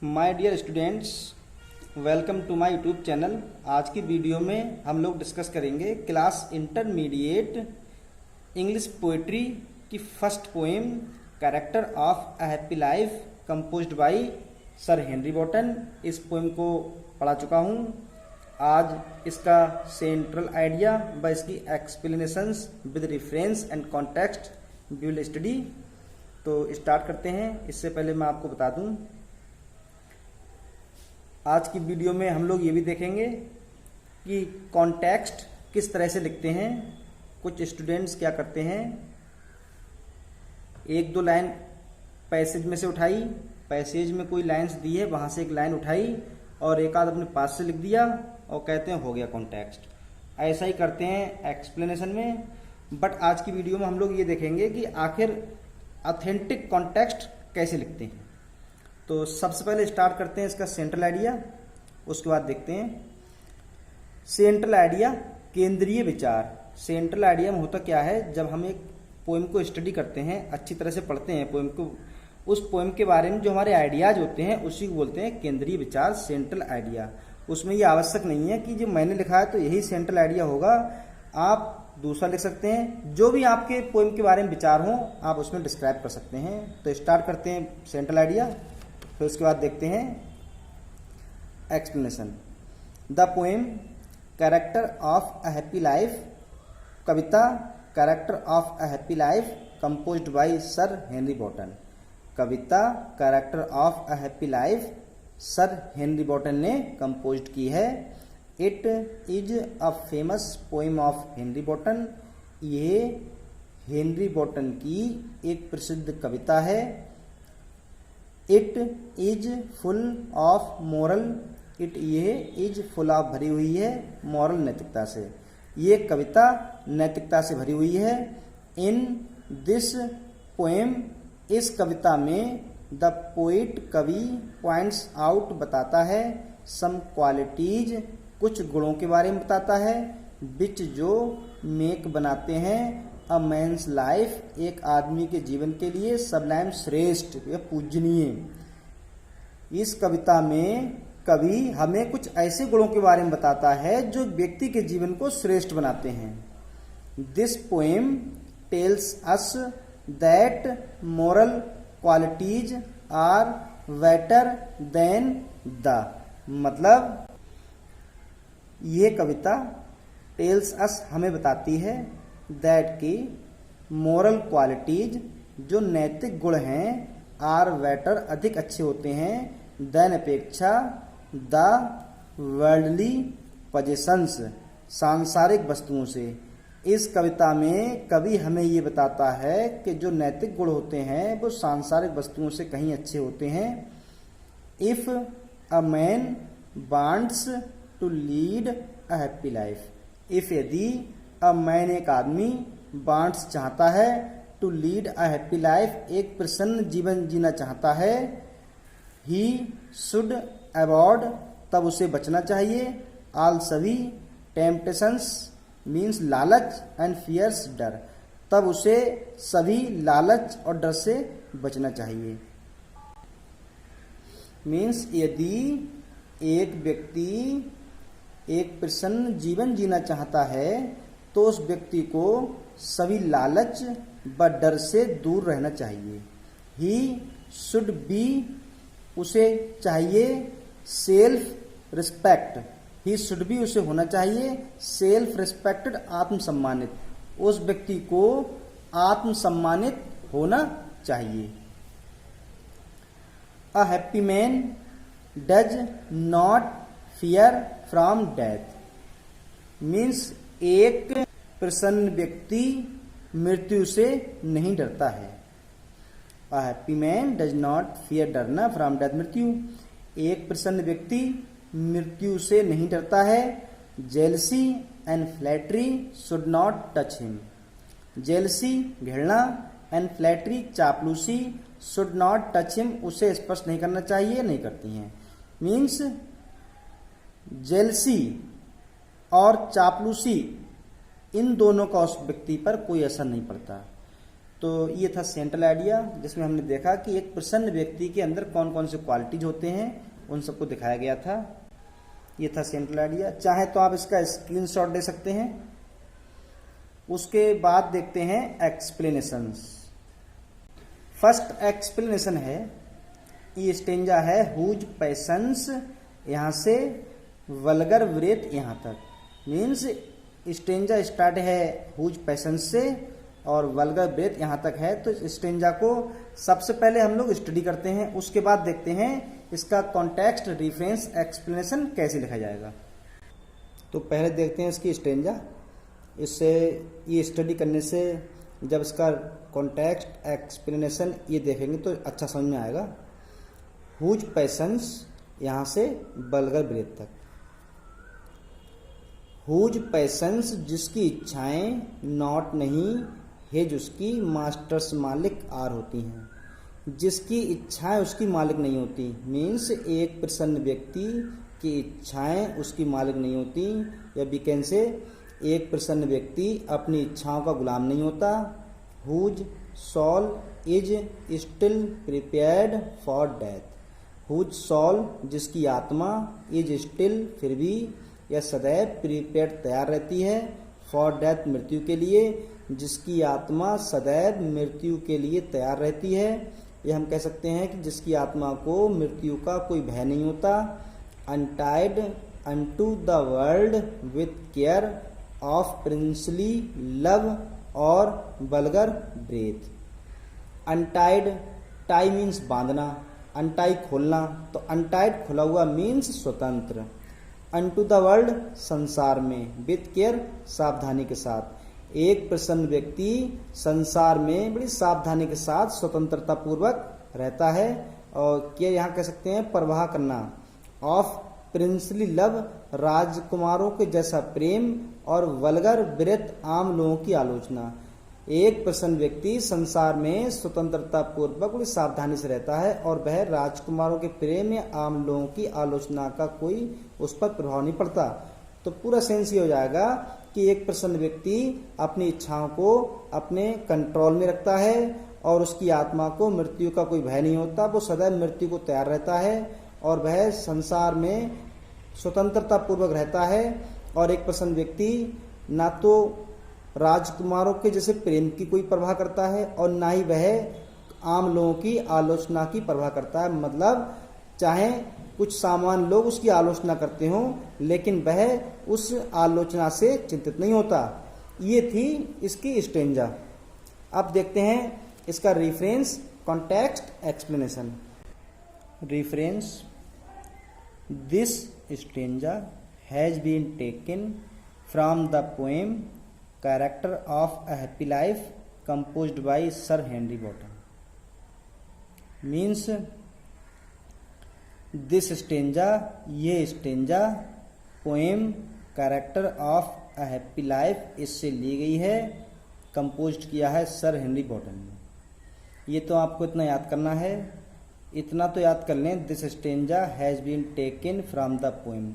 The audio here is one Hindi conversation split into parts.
My dear students, welcome to my YouTube channel. आज की वीडियो में हम लोग डिस्कस करेंगे क्लास इंटरमीडिएट इंग्लिश पोएट्री की first poem character of a happy life composed by Sir Henry Wotton. इस पोएम को पढ़ा चुका हूँ। आज इसका सेंट्रल आइडिया व इसकी explanations with reference and context we will study. तो स्टार्ट करते हैं। इससे पहले मैं आपको बता दूं, आज की वीडियो में हम लोग ये भी देखेंगे कि कॉन्टेक्स्ट किस तरह से लिखते हैं। कुछ स्टूडेंट्स क्या करते हैं, एक दो लाइन पैसेज में से उठाई, पैसेज में कोई लाइन्स दी है वहां से एक लाइन उठाई और एक आध अपने पास से लिख दिया और कहते हैं हो गया कॉन्टेक्स्ट। ऐसा ही करते हैं एक्सप्लेनेशन में। बट आज की वीडियो में हम लोग ये देखेंगे कि आखिर ऑथेंटिक कॉन्टेक्स्ट कैसे लिखते हैं। तो सबसे पहले स्टार्ट करते हैं इसका सेंट्रल आइडिया, उसके बाद देखते हैं सेंट्रल आइडिया, केंद्रीय विचार। सेंट्रल आइडिया में होता क्या है, जब हम एक पोएम को स्टडी करते हैं, अच्छी तरह से पढ़ते हैं पोएम को, उस पोएम के बारे में जो हमारे आइडियाज होते हैं उसी को बोलते हैं केंद्रीय विचार, सेंट्रल आइडिया। उसमें ये आवश्यक नहीं है कि जो मैंने लिखा है तो यही सेंट्रल आइडिया होगा, आप दूसरा लिख सकते हैं। जो भी आपके पोएम के बारे में विचार हो आप उसमें डिस्क्राइब कर सकते हैं। तो स्टार्ट करते हैं सेंट्रल आइडिया, फिर उसके बाद देखते हैं explanation. The poem character of a happy life, कविता character of a happy life composed by Sir Henry Wotton. कविता character of a happy life Sir Henry Wotton ने कंपोज्ड की है। It is a famous poem of Henry Wotton. ये हेनरी बॉटन की एक प्रसिद्ध कविता है। It is full of moral, it ये इज फुल ऑफ भरी हुई है मॉरल नैतिकता से। ये कविता नैतिकता से भरी हुई है। इन दिस पोएम, इस कविता में द पोइट कवि पॉइंट्स आउट बताता है सम क्वालिटीज, कुछ गुणों के बारे में बताता है, विच जो मेक बनाते हैं अ मैन्स लाइफ, एक आदमी के जीवन के लिए सबलाइम श्रेष्ठ या पूजनीय। इस कविता में कवि हमें कुछ ऐसे गुणों के बारे में बताता है जो व्यक्ति के जीवन को श्रेष्ठ बनाते हैं। This poem tells us that moral qualities are better than the, मतलब यह कविता टेल्स अस हमें बताती है दैट की मोरल क्वालिटीज, जो नैतिक गुण हैं, आर बेटर अधिक अच्छे होते हैं, देन अपेक्षा, द वर्ल्डली पोजेशंस सांसारिक वस्तुओं से। इस कविता में कवि हमें ये बताता है कि जो नैतिक गुण होते हैं वो सांसारिक वस्तुओं से कहीं अच्छे होते हैं। If a man wants to lead a happy life, if यदि अ मैन एक आदमी वांट्स चाहता है, to lead a happy life एक प्रसन्न जीवन जीना चाहता है, ही शुड अवॉइड तब उसे बचना चाहिए, ऑल सभी, टेम्पटेशंस मीन्स लालच, एंड फियर्स डर, तब उसे सभी लालच और डर से बचना चाहिए। मीन्स यदि एक व्यक्ति एक प्रसन्न जीवन जीना चाहता है तो उस व्यक्ति को सभी लालच व डर से दूर रहना चाहिए। ही शुड बी, उसे चाहिए self respect, he should B उसे होना चाहिए सेल्फ रिस्पेक्टेड आत्मसम्मानित, उस व्यक्ति को आत्मसम्मानित होना चाहिए। A happy man does not fear from death, means एक प्रसन्न व्यक्ति मृत्यु से नहीं डरता है। A happy man does not fear, डरना, फ्रॉम डेथ मृत्यु, एक प्रसन्न व्यक्ति मृत्यु से नहीं डरता है। Jealousy and flattery should not touch him, jealousy घृणा, एंड फ्लैटरी चापलूसी, शुड नॉट टच हिम उसे स्पर्श नहीं करना चाहिए, नहीं करती हैं। मीन्स जेलसी और चापलूसी इन दोनों का उस व्यक्ति पर कोई असर नहीं पड़ता। तो ये था सेंट्रल आइडिया, जिसमें हमने देखा कि एक प्रसन्न व्यक्ति के अंदर कौन कौन से क्वालिटीज होते हैं, उन सबको दिखाया गया था। ये था सेंट्रल आइडिया। चाहे तो आप इसका स्क्रीनशॉट ले सकते हैं। उसके बाद देखते हैं एक्सप्लेनेशंस। फर्स्ट एक्सप्लेनेशन है, ये स्टेंजा है हुज पैशंस, यहाँ से वल्गर ब्रेथ यहाँ तक। मीन्स स्टेंजा स्टार्ट है हुज पैशंस से और वल्गर ब्रेथ यहाँ तक है। तो स्टेंजा को सबसे पहले हम लोग स्टडी करते हैं, उसके बाद देखते हैं इसका कॉन्टेक्स्ट, रिफरेंस, एक्सप्लेनेशन कैसे लिखा जाएगा। तो पहले देखते हैं इसकी स्टेंजा। इससे ये स्टडी करने से जब इसका कॉन्टेक्स्ट, एक्सप्लेनेशन ये देखेंगे तो अच्छा समझ में आएगा। हुज पैशंस यहाँ से वल्गर ब्रेथ तक। हुज पैशंस जिसकी इच्छाएं, नॉट नहीं, हेज उसकी, मास्टर्स मालिक आर होती हैं। जिसकी इच्छाएं उसकी मालिक नहीं होती, मीन्स एक प्रसन्न व्यक्ति की इच्छाएं उसकी मालिक नहीं होती, या वी कैन से एक प्रसन्न व्यक्ति अपनी इच्छाओं का गुलाम नहीं होता। Whose soul is still prepared for death. Whose soul जिसकी आत्मा, इज स्टिल फिर भी, या सदैव, प्रिपेयर्ड तैयार रहती है, फॉर डेथ मृत्यु के लिए। जिसकी आत्मा सदैव मृत्यु के लिए तैयार रहती है, ये हम कह सकते हैं कि जिसकी आत्मा को मृत्यु का कोई भय नहीं होता। Untied unto the world with care of princely love or vulgar breath. Untied, tie means बांधना, अनटाई खोलना, तो अनटाइड खुला हुआ मीन्स स्वतंत्र। अनटू द वर्ल्ड संसार में, विथ केयर सावधानी के साथ। एक प्रसन्न व्यक्ति संसार में बड़ी सावधानी के साथ स्वतंत्रता पूर्वक रहता है। और क्या यहाँ कह सकते हैं परवाह करना। ऑफ प्रिंसली लव राजकुमारों के जैसा प्रेम, और वल्गर ब्रेथ आम लोगों की आलोचना। एक प्रसन्न व्यक्ति संसार में स्वतंत्रता पूर्वक बड़ी सावधानी से रहता है और वह राजकुमारों के प्रेम या आम लोगों की आलोचना का कोई उस पर प्रभाव नहीं पड़ता। तो पूरा सेंस ये हो जाएगा कि एक प्रसन्न व्यक्ति अपनी इच्छाओं को अपने कंट्रोल में रखता है और उसकी आत्मा को मृत्यु का कोई भय नहीं होता। वो सदैव मृत्यु को तैयार रहता है और वह संसार में स्वतंत्रता पूर्वक रहता है। और एक प्रसन्न व्यक्ति ना तो राजकुमारों के जैसे प्रेम की कोई परवाह करता है और ना ही वह आम लोगों की आलोचना की परवाह करता है। मतलब चाहे कुछ सामान्य लोग उसकी आलोचना करते हों, लेकिन वह उस आलोचना से चिंतित नहीं होता। ये थी इसकी स्टेंजा। अब देखते हैं इसका reference, context, explanation. Reference, this stanza has been taken from the poem character of a happy life composed by Sir Henry Wotton. Means this stanza, ये stanza, poem character of a happy life, इससे ली गई है, कंपोज्ड किया है सर हेनरी बॉटम ने। ये तो आपको इतना याद करना है, इतना तो याद कर लें, this stanza has been taken from the poem.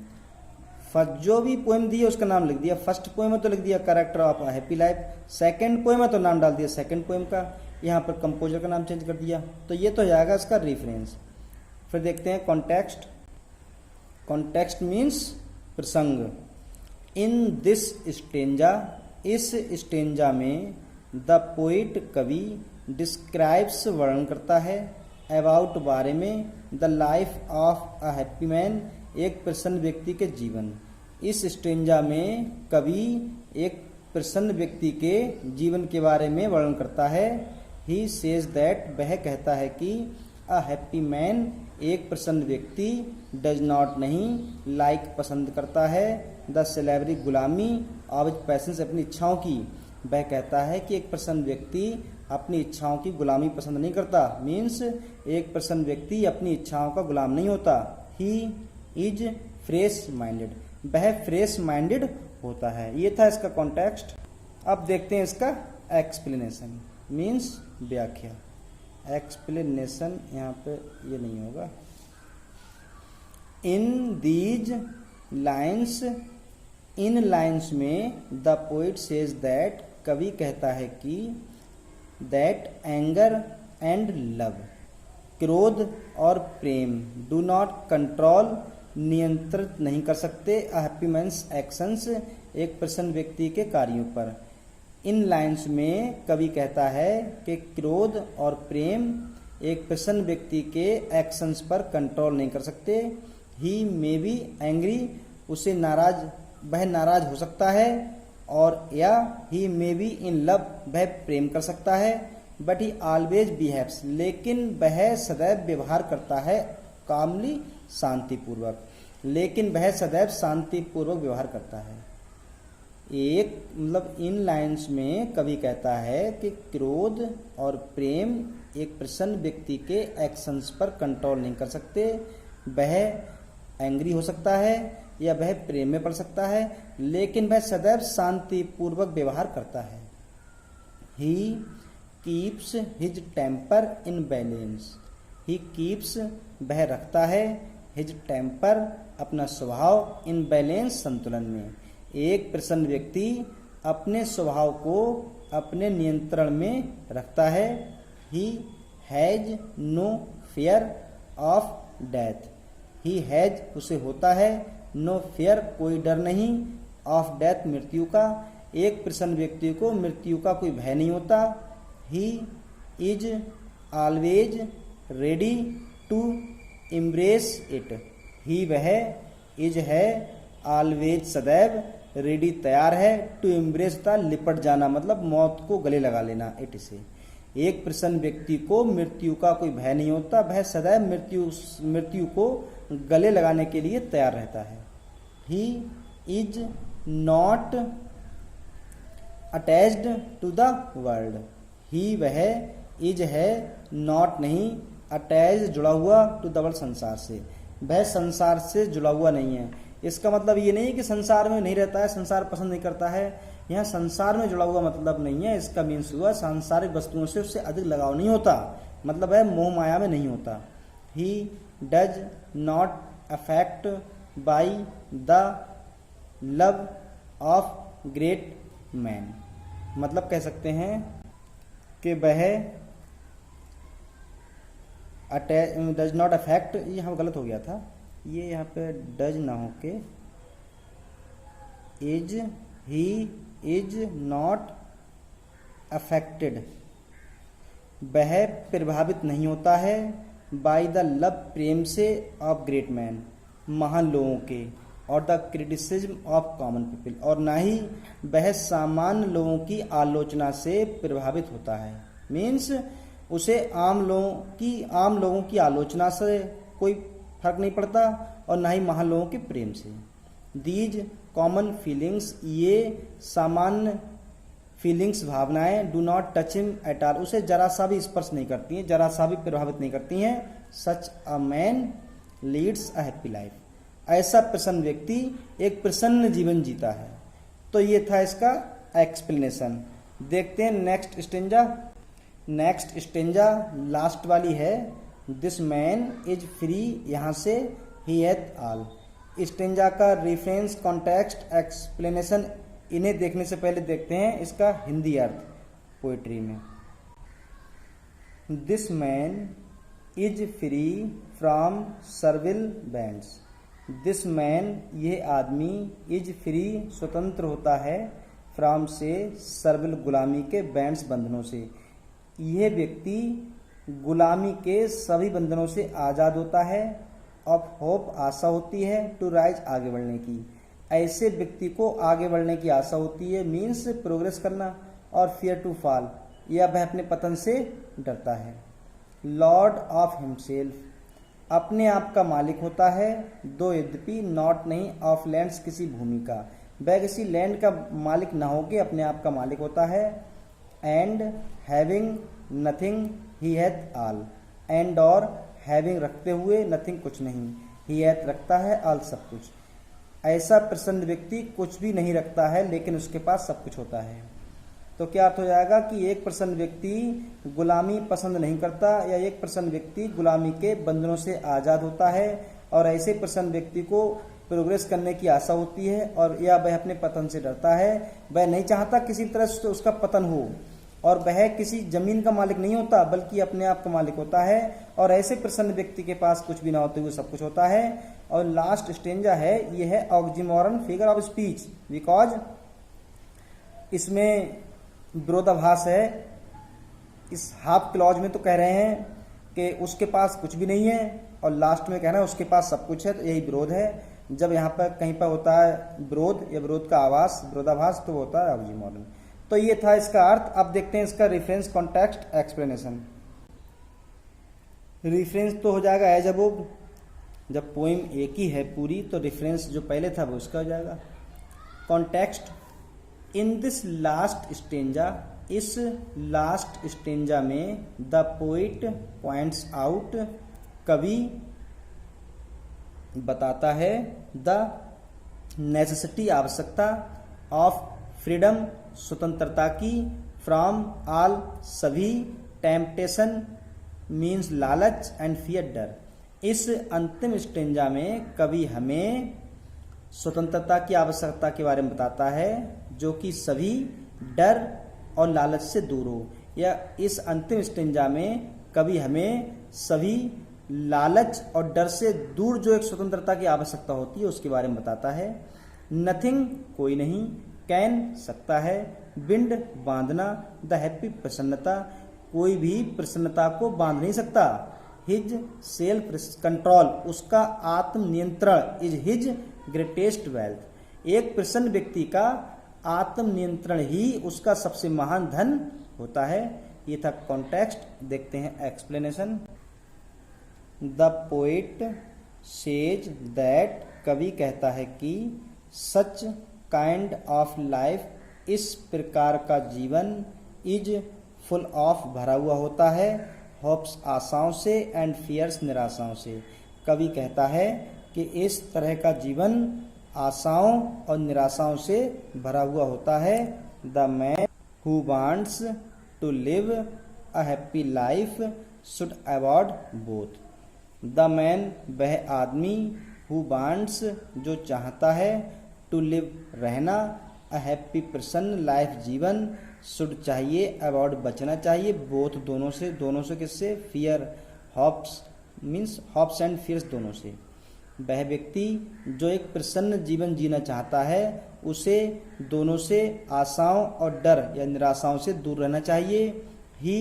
First जो भी पोएम दी है उसका नाम लिख दिया। फर्स्ट पोएम है तो लिख दिया character of a happy life. Second poem है तो नाम डाल दिया सेकंड पोएम का, यहाँ पर कंपोजर का नाम चेंज कर दिया। तो ये तो हो जाएगा इसका रेफरेंस। फिर देखते हैं कॉन्टेक्स्ट। कॉन्टेक्स्ट मीन्स प्रसंग। इन दिस स्टेंजा, इस स्टेंजा में, द पोइट कवि, डिस्क्राइब्स वर्णन करता है, अबाउट बारे में, the life of a happy man, एक प्रसन्न व्यक्ति के जीवन। इस स्टेंजा में कवि एक प्रसन्न व्यक्ति के जीवन के बारे में वर्णन करता है। ही सेज दैट, वह कहता है कि अ हैप्पी मैन, एक प्रसन्न व्यक्ति, डज नॉट नहीं, लाइक पसंद करता है, द सेलेवरी गुलामी ऑफ हिज पैशंस, अपनी इच्छाओं की। वह कहता है कि एक प्रसन्न व्यक्ति अपनी इच्छाओं की गुलामी पसंद नहीं करता। मीन्स एक प्रसन्न व्यक्ति अपनी इच्छाओं का गुलाम नहीं होता। ही इज फ्रेश माइंडेड, वह फ्रेश माइंडेड होता है। ये था इसका कॉन्टेक्स्ट। अब देखते हैं इसका एक्सप्लेनेशन, मीन्स व्याख्या। एक्सप्लेनेशन यहाँ पे ये नहीं होगा। In these lines, in lines में द पोइट सेज दैट, कवि कहता है कि दैट एंगर एंड लव, क्रोध और प्रेम, डू नॉट कंट्रोल, नियंत्रित नहीं कर सकते, अ हैप्पी मैन्स एक्शंस, एक प्रसन्न व्यक्ति के कार्यों पर। इन लाइन्स में कवि कहता है कि क्रोध और प्रेम एक प्रसन्न व्यक्ति के एक्शंस पर कंट्रोल नहीं कर सकते। ही मे बी एंग्री, उसे वह नाराज हो सकता है, और या ही मे बी इन लव, वह प्रेम कर सकता है, बट ही ऑलवेज बिहेव्स, लेकिन वह सदैव व्यवहार करता है, कामली, शांतिपूर्वक, लेकिन वह सदैव शांतिपूर्वक व्यवहार करता है। एक मतलब इन लाइन्स में कवि कहता है कि क्रोध और प्रेम एक प्रसन्न व्यक्ति के एक्शंस पर कंट्रोल नहीं कर सकते, वह एंग्री हो सकता है या वह प्रेम में पड़ सकता है, लेकिन वह सदैव शांतिपूर्वक व्यवहार करता है। He keeps his temper in balance, he keeps, वह रखता है, हिज टेम्पर, अपना स्वभाव, इन बैलेंस, संतुलन में। एक प्रसन्न व्यक्ति अपने स्वभाव को अपने नियंत्रण में रखता है। He has no fear of death, he has, उसे होता है, नो फियर, कोई डर नहीं, ऑफ डेथ, मृत्यु का, एक प्रसन्न व्यक्ति को मृत्यु का कोई भय नहीं होता। He is always ready to embrace it, he वह, इज है, ऑलवेज सदैव, रेडी तैयार है, टू एम्ब्रेस था लिपट जाना, मतलब मौत को गले लगा लेना, इट से। एक प्रसन्न व्यक्ति को मृत्यु का कोई भय नहीं होता, वह सदैव मृत्यु को गले लगाने के लिए तैयार रहता है। He is not attached to the world, he वह, इज है, नॉट नहीं, अटैच जुड़ा हुआ, टू द वर्ल्ड, संसार से, वह संसार से जुड़ा हुआ नहीं है। इसका मतलब ये नहीं कि संसार में नहीं रहता है, संसार पसंद नहीं करता है, यहाँ संसार में जुड़ा हुआ मतलब नहीं है। इसका मीन्स हुआ सांसारिक वस्तुओं से उससे अधिक लगाव नहीं होता, मतलब है मोह माया में नहीं होता। He does not affect by the love of great man, मतलब कह सकते हैं कि वह डज नॉट अफेक्ट, ये यहाँ गलत हो गया था, ये यहाँ पे डज ना हो के is, he is not affected, वह प्रभावित नहीं होता है, बाय द लव, प्रेम से, ऑफ ग्रेट मैन, महान लोगों के, और the criticism of common people, और ना ही वह सामान्य लोगों की आलोचना से प्रभावित होता है। मीन्स उसे आम लोगों की आलोचना से कोई फर्क नहीं पड़ता, और ना ही महान लोगों के प्रेम से। दीज कॉमन फीलिंग्स, ये सामान्य फीलिंग्स, भावनाएं, do not touch him at all, उसे जरा सा भी स्पर्श नहीं करती हैं, जरा सा भी प्रभावित नहीं करती हैं। Such a man leads a happy life, ऐसा प्रसन्न व्यक्ति एक प्रसन्न जीवन जीता है। तो ये था इसका एक्सप्लेनेशन। देखते हैं next stanza. Next stanza last वाली है, दिस मैन इज फ्री, यहाँ से ही हैथ ऑल। स्टेंजा का रेफरेंस, कॉन्टेक्स्ट, एक्सप्लेनेशन, इन्हें देखने से पहले देखते हैं इसका हिंदी अर्थ पोएट्री में। This man is free from servile bands, this man, यह आदमी, इज फ्री, स्वतंत्र होता है, फ्रॉम से, सर्विल, गुलामी के, बैंड्स, बंधनों से, यह व्यक्ति गुलामी के सभी बंधनों से आज़ाद होता है। ऑफ होप, आशा होती है, टू राइज, आगे बढ़ने की, ऐसे व्यक्ति को आगे बढ़ने की आशा होती है, मीन्स प्रोग्रेस करना, और फियर टू फॉल, या वह अपने पतन से डरता है। लॉर्ड ऑफ हिमसेल्फ, अपने आप का मालिक होता है, दो यद्यपि, नॉट नहीं, ऑफ लैंड्स, किसी भूमि का, वह किसी लैंड का मालिक ना होके अपने आप का मालिक होता है। And having nothing he hath all, and और हैविंग रखते हुए, नथिंग कुछ नहीं, ही हैथ रखता है, ऑल सब कुछ, ऐसा प्रसन्न व्यक्ति कुछ भी नहीं रखता है लेकिन उसके पास सब कुछ होता है। तो क्या अर्थ हो जाएगा कि एक प्रसन्न व्यक्ति गुलामी पसंद नहीं करता, या एक प्रसन्न व्यक्ति गुलामी के बंधनों से आज़ाद होता है, और ऐसे प्रसन्न व्यक्ति को प्रोग्रेस करने की आशा होती है, और या वह अपने पतन से डरता है, वह नहीं चाहता किसी तरह से उसका पतन हो, और वह किसी जमीन का मालिक नहीं होता बल्कि अपने आप का मालिक होता है, और ऐसे प्रसन्न व्यक्ति के पास कुछ भी ना होते हुए सब कुछ होता है। और लास्ट स्टेंजा है, ये है oxymoron figure of speech, because इसमें विरोधाभास है। इस हाफ क्लॉज में तो कह रहे हैं कि उसके पास कुछ भी नहीं है, और लास्ट में कहना है उसके पास सब कुछ है, तो यही विरोध है। जब यहाँ पर कहीं पर होता है विरोध या विरोध का आवास, विरोधाभास, तो होता है ऑक्सीमोरन। तो ये था इसका अर्थ। अब देखते हैं इसका रेफरेंस, कॉन्टेक्स्ट, एक्सप्लेनेशन। रेफरेंस तो हो जाएगा एज अबोव, जब पोइम एक ही है पूरी तो रेफरेंस जो पहले था वो उसका हो जाएगा। Context, in this last stanza, इस लास्ट स्टेंजा में द पोइट पॉइंट्स आउट, कवि बताता है, द नेसेसिटी, आवश्यकता, ऑफ फ्रीडम, स्वतंत्रता की, फ्रॉम ऑल, सभी, टेम्पटेशन मीन्स लालच, एंड फियर, डर। इस अंतिम स्टेंजा में कवि हमें स्वतंत्रता की आवश्यकता के बारे में बताता है जो कि सभी डर और लालच से दूर हो। या इस अंतिम स्टेंजा में कवि हमें सभी लालच और डर से दूर जो एक स्वतंत्रता की आवश्यकता होती है उसके बारे में बताता है। नथिंग, कोई नहीं, कैन, सकता है, बिंड, बांधना, द हैप्पी, प्रसन्नता, कोई भी प्रसन्नता को बांध नहीं सकता। हिज सेल्फ कंट्रोल, उसका आत्म नियंत्रण, इज हिज ग्रेटेस्ट वेल्थ, एक प्रसन्न व्यक्ति का आत्म नियंत्रण ही उसका सबसे महान धन होता है। ये था कॉन्टेक्स्ट। देखते हैं explanation. The poet says that, कवि कहता है कि सच काइंड ऑफ लाइफ, इस प्रकार का जीवन, इज फुल ऑफ, भरा हुआ होता है, होप्स, आशाओं से, एंड फियर्स, निराशाओं से। कवि कहता है कि इस तरह का जीवन आशाओं और निराशाओं से भरा हुआ होता है। The man who wants to live a happy life should avoid both. The man, वह आदमी, हु वांट्स, जो चाहता है, टू लिव, रहना, अ हैप्पी, प्रसन्न, लाइफ, जीवन, शुड, चाहिए, अवॉइड, बचना चाहिए, बोथ, दोनों से। दोनों से किससे? Fear, hopes means hopes and fears, दोनों से। वह व्यक्ति जो एक प्रसन्न जीवन जीना चाहता है उसे दोनों से, आशाओं और डर या निराशाओं से दूर रहना चाहिए। He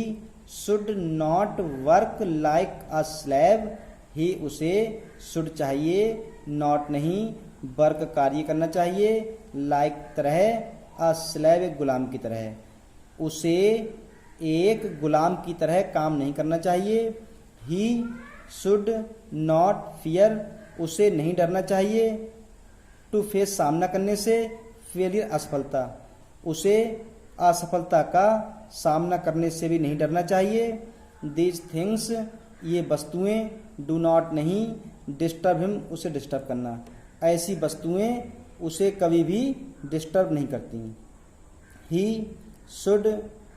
should not work like a slave, he, उसे, शुड, चाहिए, नॉट, नहीं, वर्क, कार्य करना चाहिए, लाइक, तरह, अ स्लेव, एक गुलाम की तरह, उसे एक गुलाम की तरह काम नहीं करना चाहिए। ही शुड नॉट फियर, उसे नहीं डरना चाहिए। टू फेस, सामना करने से, फेलियर, असफलता, उसे असफलता का सामना करने से भी नहीं डरना चाहिए। दीज थिंग्स, ये वस्तुएं, डू नॉट, नहीं, डिस्टर्ब हिम, उसे डिस्टर्ब करना, ऐसी वस्तुएं उसे कभी भी डिस्टर्ब नहीं करती। He should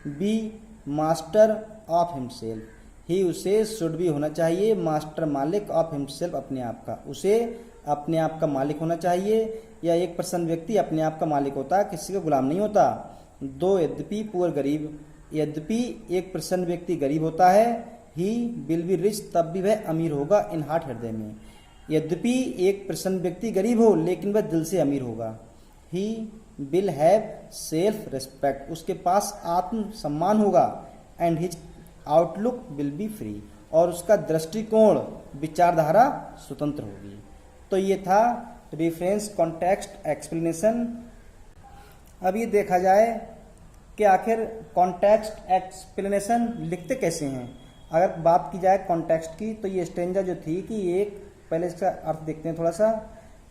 be master of himself, he, उसे, शुड भी होना चाहिए, मास्टर, मालिक, ऑफ हिमसेल्फ, अपने आप का, उसे अपने आप का मालिक होना चाहिए। या एक प्रसन्न व्यक्ति अपने आप का मालिक होता है, किसी का गुलाम नहीं होता। दो, यद्यपि, पुअर, गरीब, यद्यपि एक प्रसन्न व्यक्ति गरीब होता है, ही विल बी रिच, तब भी वह अमीर होगा, इन हार्ट, हृदय में। यद्यपि एक प्रसन्न व्यक्ति गरीब हो लेकिन वह दिल से अमीर होगा। He will have self respect, उसके पास आत्म सम्मान होगा। And his outlook will be free, और उसका दृष्टिकोण, विचारधारा स्वतंत्र होगी। तो ये था रेफरेंस, कॉन्टेक्स्ट, एक्सप्लेनेशन। अब ये देखा जाए कि आखिर कॉन्टेक्स्ट, एक्सप्लेनेशन लिखते कैसे हैं। अगर बात की जाए कॉन्टेक्स्ट की तो ये स्टेंजा जो थी कि एक, पहले इसका अर्थ देखते हैं थोड़ा सा,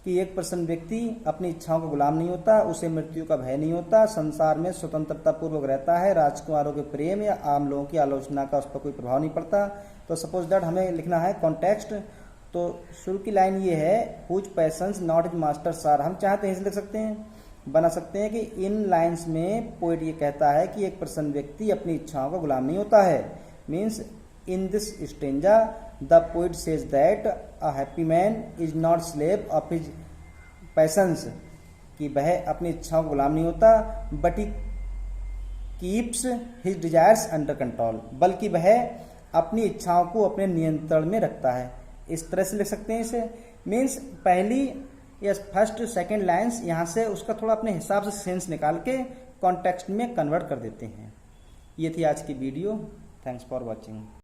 कि एक प्रसन्न व्यक्ति अपनी इच्छाओं का गुलाम नहीं होता, उसे मृत्यु का भय नहीं होता, संसार में स्वतंत्रता पूर्वक रहता है, राजकुमारों के प्रेम या आम लोगों की आलोचना का उस पर कोई प्रभाव नहीं पड़ता। तो सपोज दैट हमें लिखना है कॉन्टेक्स्ट, तो शुरू की लाइन ये है, whose passions not his master सार। हम चाहते हैं इसे लिख सकते हैं, बना सकते हैं कि इन लाइन्स में पोइट ये कहता है कि एक प्रसन्न व्यक्ति अपनी इच्छाओं का गुलाम नहीं होता है। Means in this stanza the poet says that a happy man is not slave of his patience, कि वह अपनी इच्छाओं का गुलाम नहीं होता, but he keeps his desires under control, बल्कि वह अपनी इच्छाओं को अपने नियंत्रण में रखता है। इस तरह से लिख सकते हैं इसे। मीन्स पहली या फर्स्ट सेकंड लाइन्स यहाँ से उसका थोड़ा अपने हिसाब से सेंस निकाल के कॉन्टेक्स्ट में कन्वर्ट कर देते हैं। ये थी आज की वीडियो। Thanks for watching.